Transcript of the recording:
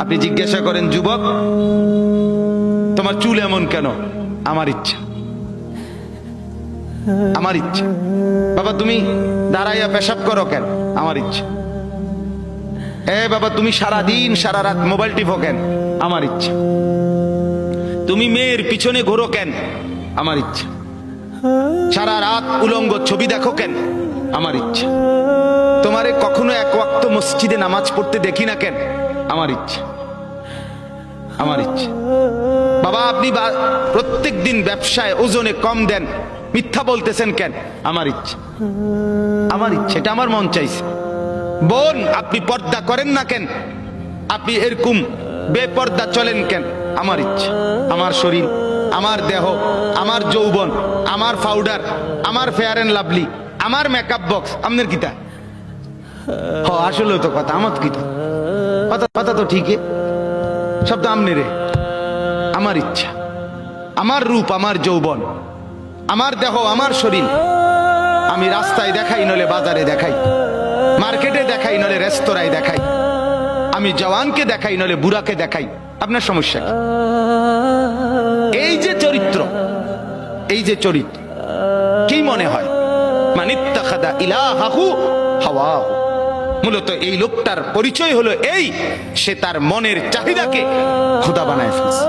আপনি জিজ্ঞাসা করেন, যুবক তোমার চুল এমন কেন? আমার ইচ্ছা, আমার ইচ্ছা। বাবা তুমি দাঁড়াইয়া পেশাব করো কেন? আমার ইচ্ছা। বাবা তুমি সারা দিন সারা রাত মোবাইল টিপো কেন? আমার ইচ্ছা। তুমি মেয়ের পিছনে ঘোরো কেন? আমার ইচ্ছা। সারা রাত উলঙ্গ ছবি দেখো কেন? আমার ইচ্ছা। তোমারে কখনো এক ওয়াক্ত মসজিদে নামাজ পড়তে দেখি না কেন? আমার ইচ্ছা, আমার ইচ্ছা। বাবা আপনি প্রত্যেক দিন ব্যবসায় ওজনে কম দেন, মিথ্যা বলতেছেন কেন? আমার ইচ্ছা, আমার ইচ্ছা, এটা আমার মন চাইছে। বোন আপনি পর্দা করেন না কেন? আপনি এরকম বেপর্দা চলেন কেন? আমার ইচ্ছা। আমার শরীর, আমার দেহ, আমার যৌবন, আমার পাউডার, আমার ফেয়ার এন্ড লাভলি, আমার মেকআপ বক্স, আপনার কিতা? আসলে তো কথা আমার কিতা, কথা তো ঠিকই, সব তো আমনে রে। আমার ইচ্ছা, আমার রূপ, আমার যৌবন, আমার দেহ, আমার শরীর, আমি রাস্তায় দেখাই নলে বাজারে দেখাই, মার্কেটে দেখাই নলে রেস্তোরাঁয় দেখাই, আমি জওয়ানকে দেখাই নলে বুড়াকে দেখাই, আপনার সমস্যা কি? এই যে চরিত্র, এই যে চরিত্র, কি মনে হয়? মানিত্তাখাদা ইলাহাহু হাওয়াহু। মূলত এই লোকটার পরিচয় হলো এই, সে তার মনের চাহিদাকে খোদা বানায় ফেলছে।